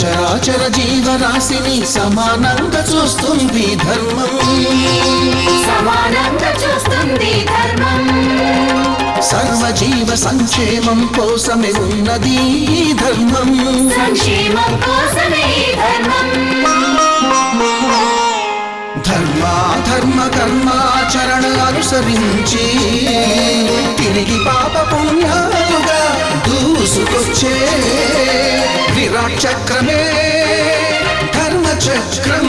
చరాచర జీవరాశిని సమానంగా చూస్తుంది ధర్మం, సమానంగా చూస్తుంది ధర్మం. సర్వజీవ సంక్షేమం కోసమే ఉన్నది ధర్మం, సంక్షేమం కోసమే ధర్మం. ధర్మ కర్మాచరణ అనుసరించి తిరిగి పాప పుణ్యాలుగా దూసుకొచ్చే విరాట్ చక్రమే ధర్మచక్రం,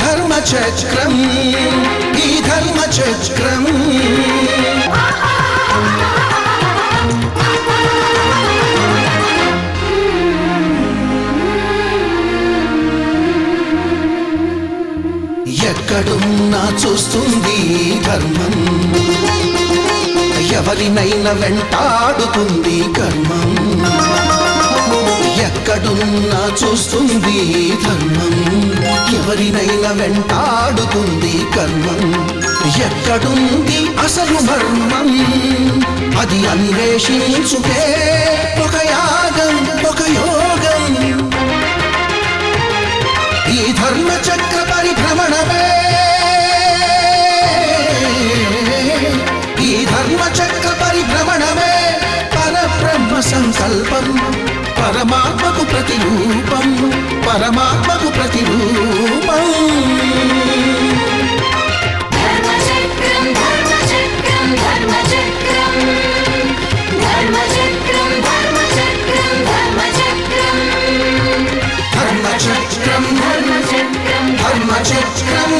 ధర్మచక్రం, ఈ ధర్మచక్రం. ఎక్కడున్నా చూస్తుంది ధర్మం, ఎవరినైనా వెంటాడుతుంది కర్మం. ఎక్కడున్నా చూస్తుంది ధర్మం, ఎవరినైనా వెంటాడుతుంది కర్మం. ఎక్కడుంది అసలు మర్మం, అది అన్వేషించుకే ఒక యాగం, ఒక యోగం. ఈ ధర్మ చక్ర పరిభ్రమణమే, ఈ ధర్మ చక్ర పరిభ్రమణమే పరబ్రహ్మ సంకల్పం, పరమాత్మకు ప్రతిరూపం, పరమాత్మకు ప్రతిరూపం. ధర్మచక్రం ధర్మచక్రం ధర్మచక్రం, ధర్మచక్రం ధర్మచక్రం ధర్మచక్రం, ధర్మచక్రం ధర్మచక్రం ధర్మచక్రం,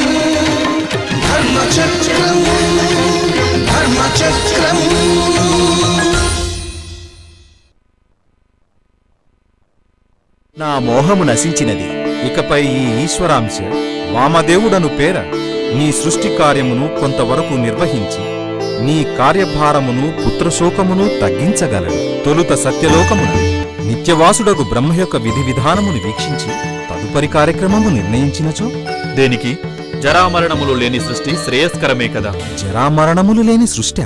ధర్మచక్రం, ధర్మచక్రం. నా మోహము నశించినది. ఇకపై ఈ ఈశ్వరాంశ వామదేవుడను పేర నీ సృష్టి కార్యమును కొంతవరకు నిర్వహించి నీ కార్యభారమును పుత్రశోకమును తగ్గించగలడు. తొలుత సత్యలోకమున నిత్యవాసుడకు బ్రహ్మ యొక్క విధి విధానమును వీక్షించి తదుపరి కార్యక్రమము నిర్ణయించినచో. దేనికి? జరామరణములు లేని సృష్టి శ్రేయస్కరమే కదా. జరామరణములు లేని సృష్టి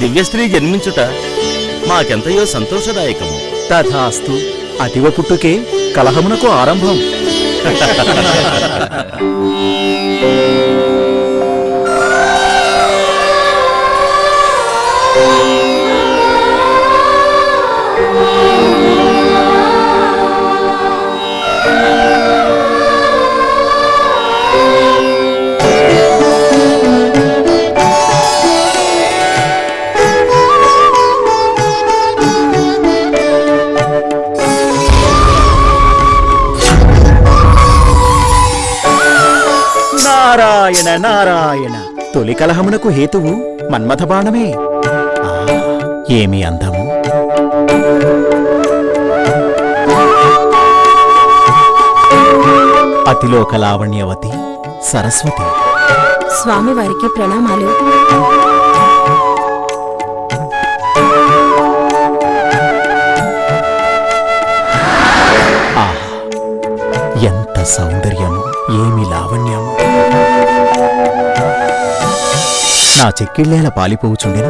దివ్యస్త్రీ జన్మించుట మాకెంతయో సంతోషదాయకము. తథాస్తు. అతివ పుట్టుకే కలహమునకు ఆరంభం. నారాయణ నారాయణ. తొలి కలహమునకు హేతువు మన్మథ బాణమే. ఏమి అందము! అతిలోక లావణ్యవతి సరస్వతి. స్వామివారికి ప్రణామాలు. ఎంత సౌందర్యము, ఏమి లావణ్యము! నా చెక్కిళ్ళేల పాలిపోవుచుండెను.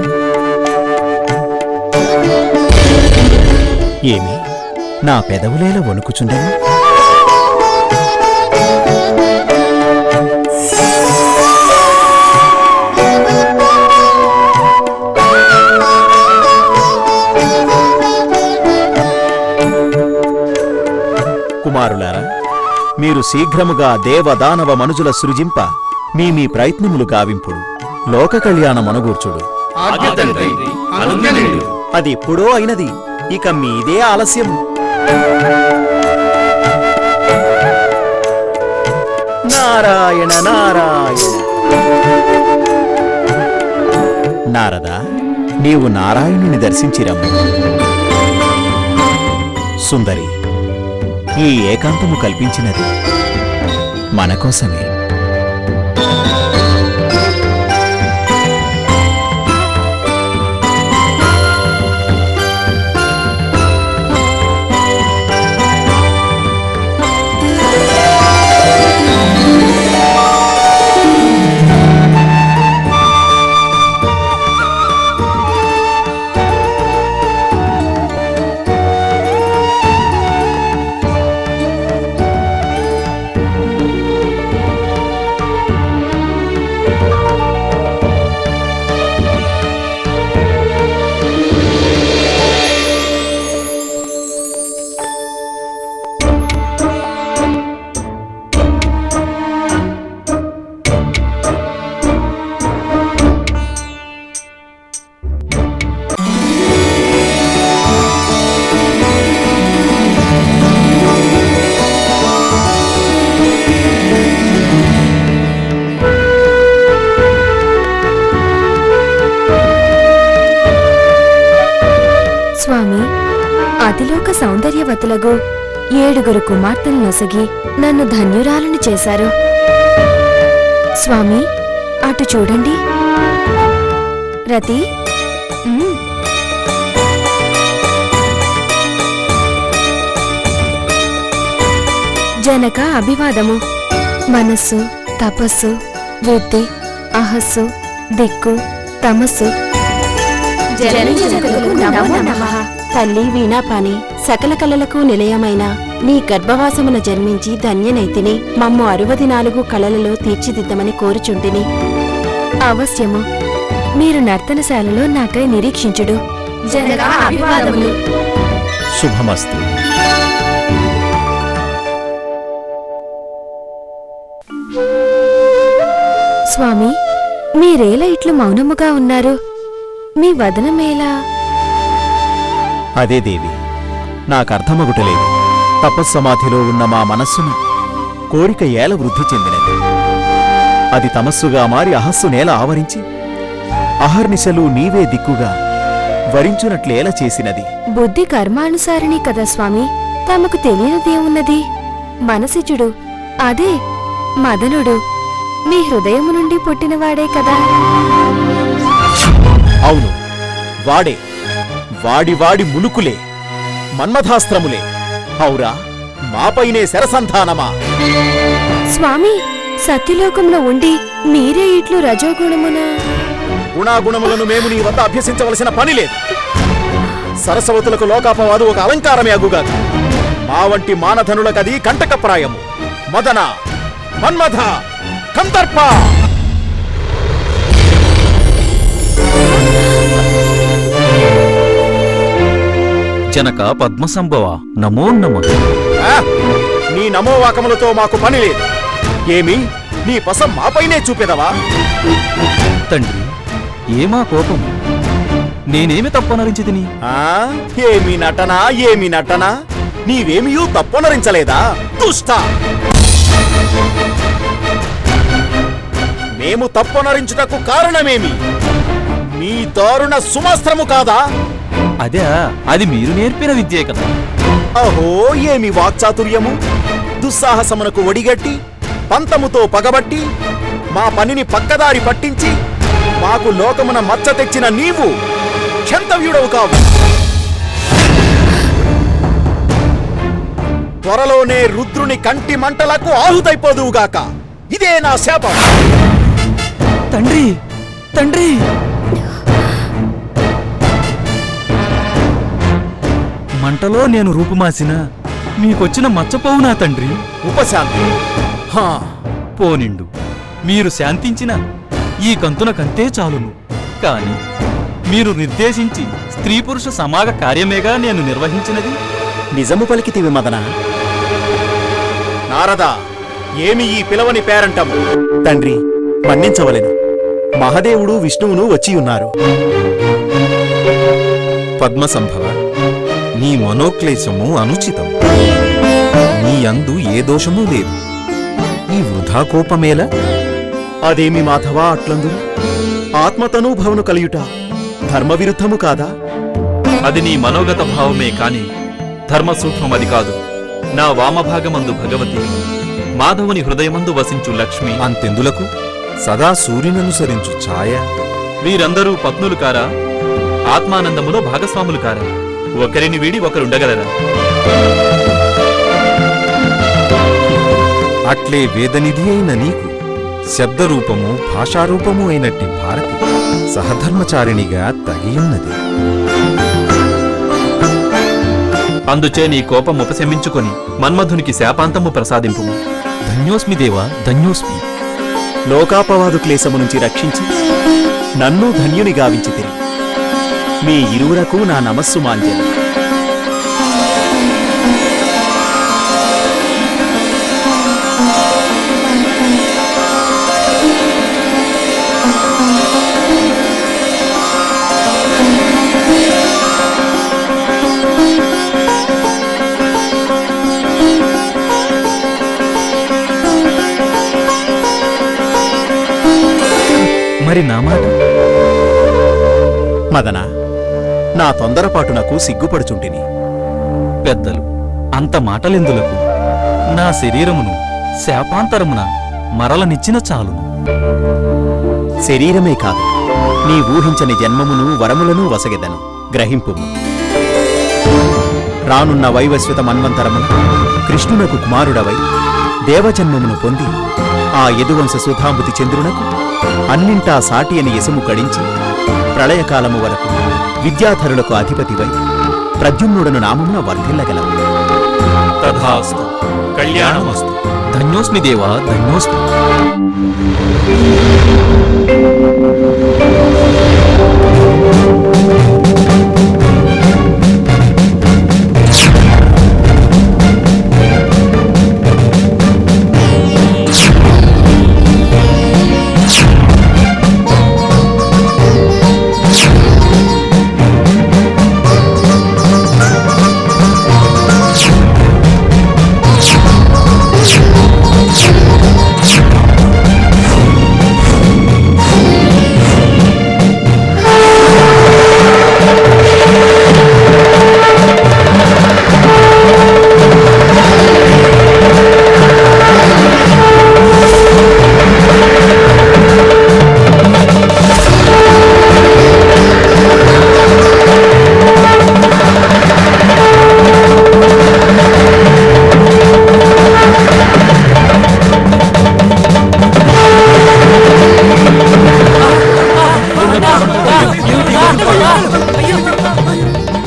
ఏమి నా పెదవులేల వణుకుచుండెను. కుమారులారా, మీరు శీఘ్రముగా దేవదానవ మనుజుల సృజింప మీ ప్రయత్నములు గావింపుడు. లోక కళ్యాణమనుగూర్చుడు. అది ఎప్పుడో అయినది, ఇక మీదే ఆలస్యము. నారాయణ నారాయణ. నారదా, నీవు నారాయణుని దర్శించిరమ్ము. సుందరి, ఈ ఏకాంతము కల్పించినది మనకోసమే. భాగ్యవతులగు 7 కుమార్తెలు నొసగి నన్ను ధన్యురాలను చేశారు. స్వామి, అటు చూడండి. రతి, జనక అభివాదము. మనస్సు, తపస్సు, వృద్ధి, అహస్సు, దిక్కు, తమస్సు. జనకులకు నమో నమః. తల్లి వీణాపాని, సకల కళలకు నిలయమైన నీ గర్భవాసమున జన్మించి ధన్యనైతిని. మమ్ము 64 కళలలో తీర్చిదిద్దమని కోరుచుంటిని. అవశ్యము. మీరు నర్తనశాలలో నాకై నిరీక్షించుడు. జనక అభివాదములు. శుభమస్తు. స్వామి, మీరేలా ఇట్లు మౌనముగా ఉన్నారు? మీ వదనమేలా? అదే దేవి, నాకర్థమగుటలేదు. తపస్సమాధిలో ఉన్న మా మనస్సును కోరిక ఏల వృద్ధి చెందినది. అది తమస్సుగా మారి అహస్సు నేల ఆవరించి అహర్నిశలు నీవే దిక్కుగా వరించునట్లేల చేసినది. బుద్ధి కర్మానుసారిణి కదా స్వామి. తమకు తెలియనిదేమున్నది? మనసిజుడు, అదే మదనుడు మీ హృదయము నుండి పుట్టినవాడే కదా. అవును, వాడే. వాడి ములుకులే, మన్మథాస్త్రములే. ఔరా, మాపైనే శరసంధానమా? స్వామి, సత్యలోకంలో ఉండి మీరే ఇట్లు రజోగుణమున. గుణాగుణములను మేము నీ వద్ద అభ్యసించవలసిన పని లేదు. సరస్వతులకు లోకాపవాదు ఒక అలంకారమే అగుగా. మా వంటి మానధనులకది కంటకప్రాయము. మదన, మన్మథ, కందర్ప! జనక పద్మసంభవ నమో నమః. ఆ, నీ నమోవాకములతో మాకు పని లేదు. ఏమి, నీ పసం మాపైనే చూపెదవా? తండ్రి, ఏమా కోపం? నేనేమి తప్పనరించి తిని? ఏమి నటన? నీవేమియూ తప్పొనరించలేదా దుష్ట? మేము తప్పొనరించుటకు కారణమేమి? మీ దారుణ సుమాస్త్రము కాదా? అదే, అది మీరు నేర్పిన విద్యే కదా. అహో, ఏమి వాక్చాతుర్యము! దుస్సాహసమునకు ఒడిగట్టి పంతముతో పగబట్టి మా పనిని పక్కదారి పట్టించి మాకు లోకమున మచ్చ తెచ్చిన నీవు క్షంతవ్యుడవు కావు. త్వరలోనే రుద్రుని కంటి మంటలకు ఆహుతైపోదువుగాక. ఇదే నా శాపం. తండ్రి, తండ్రి! మంటలో నేను రూపుమాసిన మీకొచ్చిన మచ్చపోవునా తండ్రి? ఉపశాంతి. పోనిండు, మీరు శాంతించిన ఈ కంతునకంతే చాలును. కాని మీరు నిర్దేశించి స్త్రీ పురుష సమాగ కార్యమేగా నేను నిర్వహించినది. నిజము పలికితివి మదన. నారదా, ఏమి ఈ పిలవని పేరంటము? తండ్రి, మన్నించవలెను. మహదేవుడు విష్ణువును వచ్చియున్నారు. పద్మసంభవ, నీ మనోక్లేశము అనుచితం. నీ యందు ఏ దోషమూ లేదు. ఈ వృధా కోపమేలా? అదేమి మాధవా అట్లందు? ఆత్మతనూభవను కలియుట ధర్మవిరుద్ధము కాదా? అది నీ మనోగత భావమే కాని ధర్మసూక్ష్మమది కాదు. నా వామభాగమందు భగవతి, మాధవుని హృదయమందు వసించు లక్ష్మి. అంతెందులకు సదా సూర్యుననుసరించు ఛాయ. వీరందరూ పత్నులు కారా? ఆత్మానందములో భాగస్వాములు కారా? ఒకరిని వీడి ఒకరుండగలరా? అట్లే వేదనిధి అయిన నీకు శబ్దరూపము భాషారూపము అయినట్టి భారతి సహధర్మచారిణిగా తగియున్నది. అందుచే నీ కోపం ఉపశమించుకొని మన్మధునికి శాపాంతము ప్రసాదింపు. ధన్యోస్మి దేవా, ధన్యోస్మి. లోకాపవాదు క్లేశము నుంచి రక్షించి నన్ను ధన్యుని గావించితిరి. మీ ఇరువురకు నా నమస్సు మాంజలి. మరి నా మాట? మదన, నా తొందరపాటునకు సిగ్గుపడుచుంటిని. పెద్దలు అంత మాటలెందులకు నా శరీరమును శాపాంతరమున మరలనిచ్చిన చాలును. శరీరమే కాదు, నీ ఊహించని జన్మమును వరములను వసగెదను, గ్రహింపుము. రానున్న వైవస్వత మన్వంతరమున కృష్ణునకు కుమారుడవై దేవజన్మమును పొంది ఆ యదువంశ సుధాంబుతి చంద్రునకు అన్నింటా సాటి అని యశము గడించి ప్రళయకాలము వరకు విద్యాధరులకు అధిపతివై ప్రద్యుమ్నుడను నామమున వర్ధిల్లగలవు. తథాస్తు. కళ్యాణమస్తు. ధన్యోస్మి దేవా, ధన్యోస్మి.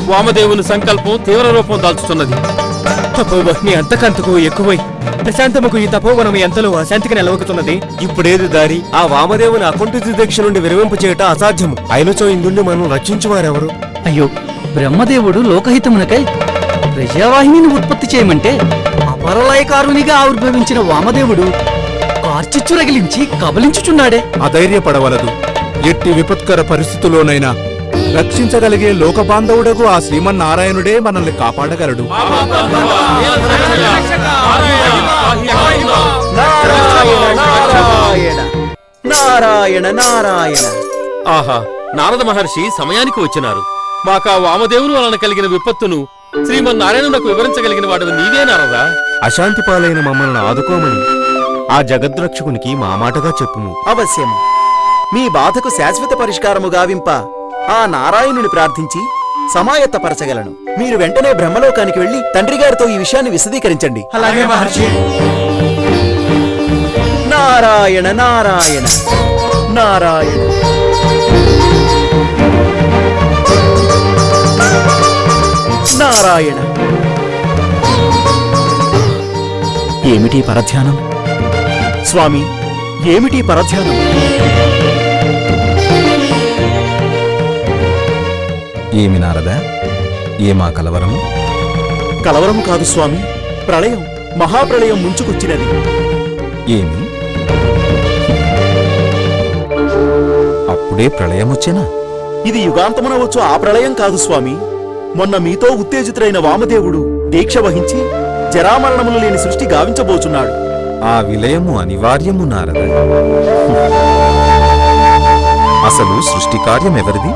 వామదేవుని సంకల్పం తీవ్ర రూపం దాల్చుతున్నది. తపోవహ్ని అంతకంతకు ఎక్కువై ప్రశాంతముకు ఈ తపోవనం ఎంతలో అశాంతికి నిలవకుతున్నది. ఇప్పుడేది దారి? ఆ వామదేవుని అకుంఠిత దీక్ష నుండి విరమింపు చేయట అసాధ్యము. అయినచో ఇందుండి మనం రక్షించువారెవరు? అయ్యో, బ్రహ్మదేవుడు లోకహితమునకై ప్రజావాహినిని ఉత్పత్తి చేయమంటే అపరలయకారునిగా ఆవిర్భవించిన వామదేవుడు కార్చిచ్చు రగిలించి కబలించుచున్నాడే. అధైర్యపడవలదు. ఎట్టి విపత్కర పరిస్థితుల్లోనైనా రక్షించగలిగే లోకబాంధవుడకు ఆ శ్రీమన్నారాయణుడే మనల్ని కాపాడగలడు. నారాయణ నారాయణ నారాయణ. ఆహా, నారద మహర్షి సమయానికి వచ్చినారు. మాకా వామదేవుని వలన కలిగిన విపత్తును శ్రీమన్నారాయణునకు వివరించగలిగిన వాడు నీవే నారదా. అశాంతి పాలైన మమ్మల్ని ఆదుకోమని ఆ జగద్రక్షకునికి మా మాటగా చెప్పుము. అవశ్యము. మీ బాధకు శాశ్వత పరిష్కారము గావింప ఆ నారాయణుని ప్రార్థించి సమాయత్తపరచగలను. మీరు వెంటనే బ్రహ్మలోకానికి వెళ్లి తండ్రి గారితో ఈ విషయాన్ని విశదీకరించండి. అలాగే మహర్షి. నారాయణ నారాయణ నారాయణ. నారాయణ. ఏమిటి పరధ్యానం? స్వామి, ఏమిటి పరధ్యానం? ఏమి నారదా, ఏమా కలవరము? కలవరము కాదు స్వామి, ప్రళయం, మహాప్రళయం ముంచుకొచ్చినది. ఏమి అప్పుడే ప్రళయమొచ్చెనా? ఇది యుగాంతమున వచ్చు ఆ ప్రళయం కాదు స్వామి. మొన్న మీతో ఉత్తేజితుడైన వామదేవుడు దీక్ష వహించి జరామరణములు లేని సృష్టి గావించబోచున్నాడు. ఆ విలయము అనివార్యము నారద. అసలు సృష్టి కార్యం ఎవరిది?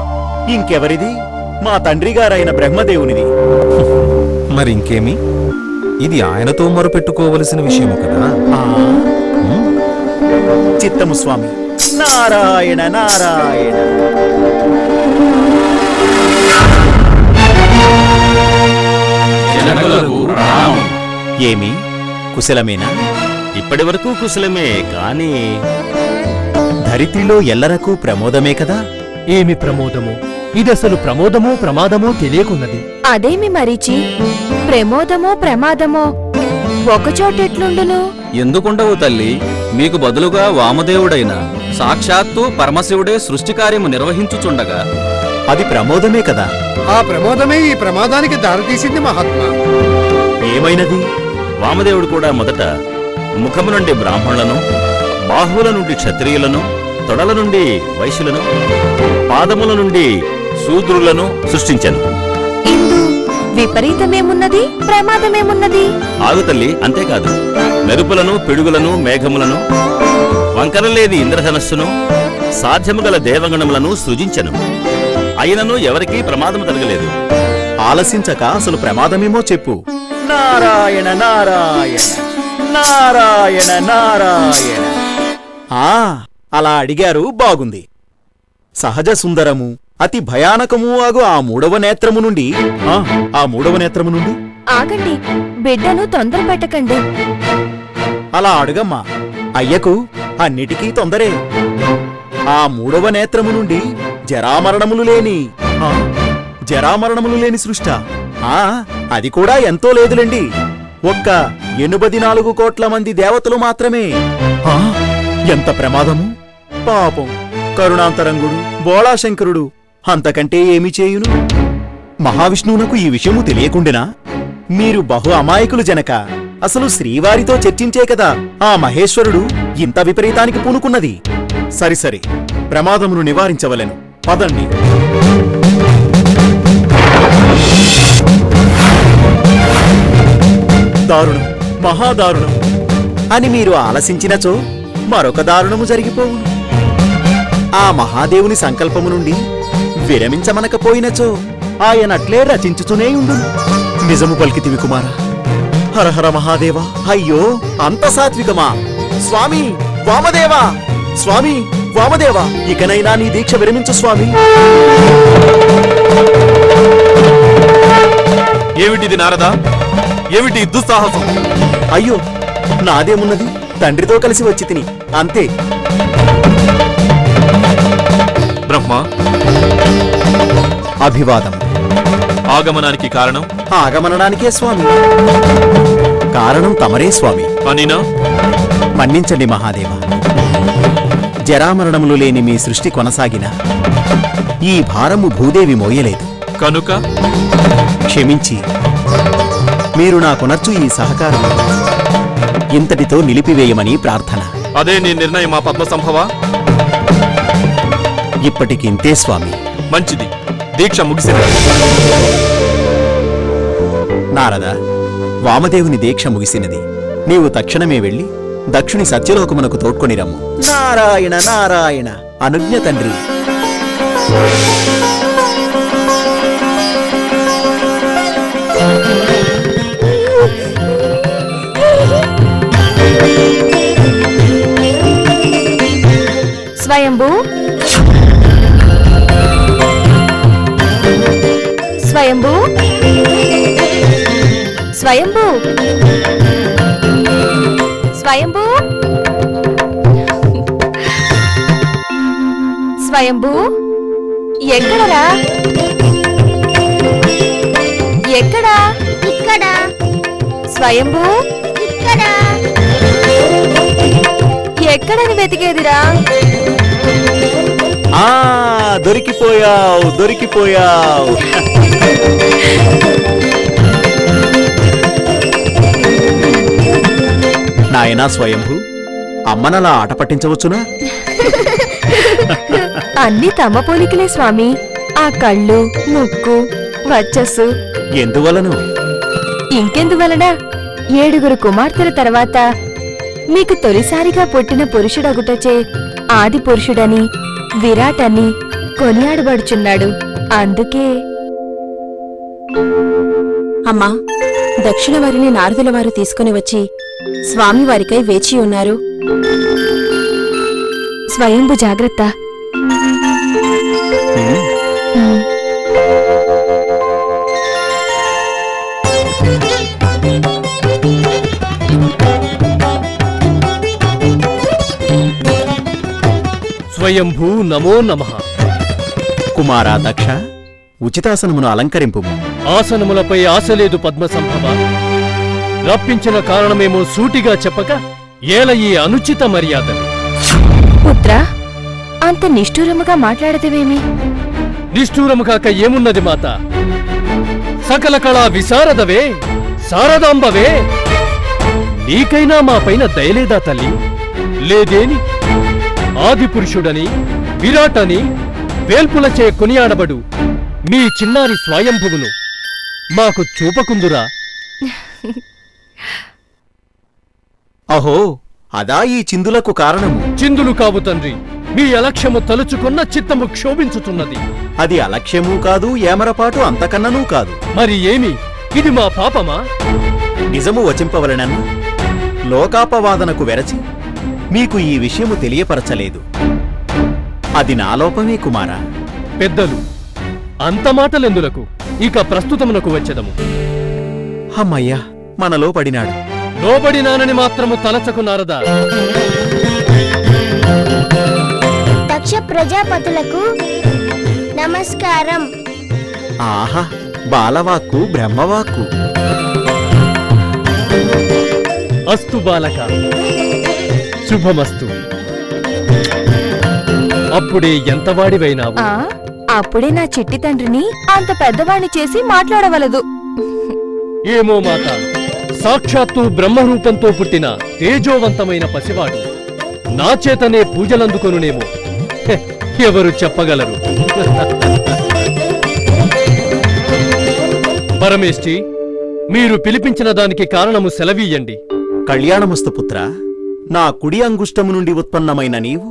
ఇంకెవరిది? మా తండ్రి గారైన బ్రహ్మదేవునిది. మరింకేమి? ఇది ఆయనతో మొరపెట్టుకోవలసిన విషయము కదా. చిత్తము స్వామి. నారాయణ నారాయణ. ఏమి కుశలమేనా? ఇప్పటి వరకు కుశలమే కాని ధరిత్రిలో ఎల్లరకు ప్రమోదమే కదా. ఏమి ప్రమోదము? ఇదసలు ప్రమోదమో ప్రమాదమో తెలియకున్నది. అదేమి మరీచి, ప్రమోదమో ప్రమాదమో ఒకచోటెట్లుండును? ఎందుకుండవు తల్లి, మీకు బదులుగా వామదేవుడైన సాక్షాత్తు పరమశివుడే సృష్టి కార్యము నిర్వహించుచుండగా అది ప్రమోదమే కదా. ఆ ప్రమోదమే ఈ ప్రమాదానికి దారితీసింది మహాత్మా. ఏమైనది? వామదేవుడు కూడా మొదట ముఖము నుండి బ్రాహ్మణులను, బాహువుల నుండి క్షత్రియులను, తొడల నుండి వైశ్యులను, పాదముల నుండి శూద్రులను సృష్టించెను. ఇందు విపరీతమేమున్నది, ప్రమాదమేమున్నది? ఆగు తల్లి, అంతేకాదు మెరుపులను, పిడుగులను, మేఘములను, వంకరలేని ఇంద్రధనస్సును, సాధ్యము గల దేవగణములను సృజించెను. అయినను ఎవరికీ ప్రమాదము కలగలేదు. ఆలసించక అసలు ప్రమాదమేమో చెప్పు. నారాయణ నారాయణ నారాయణ నారాయణ. అలా అడిగారు, బాగుంది. సహజ సుందరము అతి భయానకము ఆగు ఆ మూడవ నేత్రము నుండి ఆగండి, బిడ్డను తొందర పెట్టకండి. అలా అడుగమ్మా. అయ్యకు అన్నిటికీ తొందరే. ఆ మూడవ నేత్రము నుండి జరామరణములు లేని సృష్ట. అది కూడా ఎంతో లేదులేండి. ఒక్క 84 కోట్ల మంది దేవతలు మాత్రమే. ఎంత ప్రమాదము! పాపం కరుణాంతరంగుడు బోళాశంకరుడు అంతకంటే ఏమి చేయును? మహావిష్ణువునకు ఈ విషయము తెలియకుండెనా? మీరు బహు అమాయకులు జనక. అసలు శ్రీవారితో చర్చించే కదా ఆ మహేశ్వరుడు ఇంత విపరీతానికి పూనుకున్నది. సరిసరి, ప్రమాదమును నివారించవలెను. పదండి. దారుణం, మహాదారుణం అని మీరు ఆలసించినచో మరొక దారుణము జరిగిపోవును. ఆ మహాదేవుని సంకల్పము నుండి విరమించమనకపోయినచో ఆయనట్లే రచించుతూనే ఉండును. నిజము పలికితివి కుమారా. హరహర మహాదేవా. అయ్యో, అంత సాత్వికమా? స్వామి వామదేవా, స్వామి వామదేవా, ఇకనైనా నీ దీక్ష విరమించు స్వామి. ఏమిటిది నారదా? ఏమిటి దుస్సాహసం? అయ్యో, నాదేమున్నది, తండ్రితో కలిసి వచ్చి తిని అంతే. బ్రహ్మ, అభివాదం. ఆగమనానికి కారణం? ఆగమనడానికే స్వామి. కారణం తమరే స్వామి. అనినా? మన్నించండి మహాదేవ. జరామరణములు లేని మీ సృష్టి కొనసాగిన ఈ భారము భూదేవి మోయలేదు కనుక క్షమించి మీరు నాకొనర్చు ఈ సహకారం ఇంతటితో నిలిపివేయమని ప్రార్థన. అదే నీ నిర్ణయమా పద్మసంభవ? ఇప్పటికింతే స్వామి. మంచిది, దీక్ష ముగిసినది. నారద, వామదేవుని దీక్ష ముగిసినది. నీవు తక్షణమే వెళ్ళి దక్షుని సత్యలోకమునకు తోడ్కొని రమ్ము. నారాయణ నారాయణ. అనుజ్ఞ తండ్రి. స్వయంభూ, స్వయంభూ, స్వయంభూ, స్వయంభూ, స్వయంభూ, ఎక్కడరా? ఎక్కడా? ఇక్కడ. స్వయంభూ, ఇక్కడ. ఎక్కడని వెతికేదిరా? దొరికిపోయావు, దొరికిపోయావు. నాయనా స్వయంభూ, అమ్మనలా ఆట పట్టించవచ్చునా? అన్ని తమ పోలికలే స్వామి. ఆ కళ్ళు, ముక్కు, వచ్చస్సు. ఎందువలను? ఇంకెందువలన? 7 కుమార్తెల తర్వాత మీకు తొలిసారిగా పుట్టిన పురుషుడగుటచే ఆది పురుషుడని, విరాట్ అని కొనియాడబడుచున్నాడు. అందుకే. అమ్మా, దక్షిణ వారిని నారదుల వారు తీసుకుని వచ్చి స్వామివారికై వేచి ఉన్నారు. స్వయంభు జాగ్రత్త. స్వయంభూ నమో నమః. కుమారా దక్ష, ఉచితాసనమును అలంకరింపుము. ఆసనములపై ఆశలేదు పద్మసంభవ. రప్పించిన కారణమేమో సూటిగా చెప్పక ఏల ఈ అనుచిత మర్యాదలు? పుత్ర, అంత నిష్ఠూరముగా మాట్లాడదేవేమి? నిష్ఠూరము కాక ఏమున్నది మాత? సకల కళా విశారదవే, శారదాంబవే, నీకైనా మా పైన దయలేదా తల్లి? లేదేని? ఆదిపురుషుడని, విరాటని వేల్పులచే కొనియాడబడు మీ చిన్నారి స్వయంభువును మాకు చూపకుందురా? అహో, అదా ఈ చిందులకు కారణము? చిందులు కావు తండ్రి, మీ అలక్ష్యము తలుచుకున్న చిత్తము క్షోభించుతున్నది. అది అలక్ష్యమూ కాదు, ఏమరపాటు అంతకన్ననూ కాదు. మరి ఏమి, ఇది మా పాపమా? నిజము వచింపవలనన్న లోకాపవాదనకు వెరచి మీకు ఈ విషయము తెలియపరచలేదు. అది నా లోపమే కుమారా. పెద్దలు, అంత మాటలెందులకు? ఇక ప్రస్తుతమునకు వచ్చెదము. అమ్మయ్యా, మనలో పడినాడు. లోబడినానని మాత్రము తలచకు నారదా. దక్ష ప్రజాపతులకు నమస్కారం. ఆహా, బాలవాక్కు బ్రహ్మవాక్కు. అస్తు బాలక, శుభమస్తు. అప్పుడే ఎంతవాడివైనావు? అప్పుడే నా చిట్టి తండ్రిని అంత పెద్దవాణ్ణి చేసి మాట్లాడవలదు. ఏమో మాత, సాక్షాత్తు బ్రహ్మరూపంతో పుట్టిన తేజోవంతమైన పసివాడు నా చేతనే పూజలందుకొనునేమో. హె, ఎవరు చెప్పగలరు? పరమేష్ఠి, మీరు పిలిపించిన దానికి కారణము సెలవీయండి. కళ్యాణమస్తు పుత్ర. నా కుడి అంగుష్టము నుండి ఉత్పన్నమైన నీవు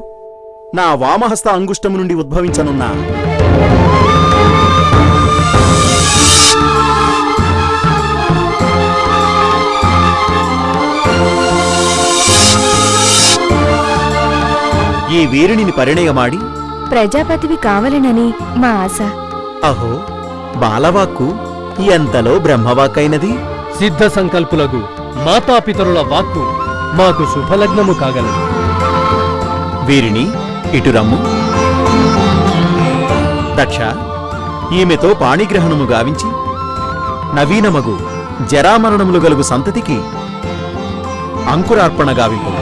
నా వామహస్త అంగుష్టము నుండి ఉద్భవించనున్నా ఈ వీరునిని పరిణయమాడి ప్రజాపతివి కావలెనని మా ఆశ. అహో, బాలవాక్కు ఎంతలో బ్రహ్మవాక్కైనది. సిద్ధ సంకల్పులకు మాతాపితరుల వాక్కు మాకు శుభలగ్నము కాగలదు. వీరిని ఇటు రమ్ము. దక్ష, ఈమెతో పాణిగ్రహణము గావించి నవీనమగు జరామరణములు గలుగు సంతతికి అంకురార్పణ గావింపు.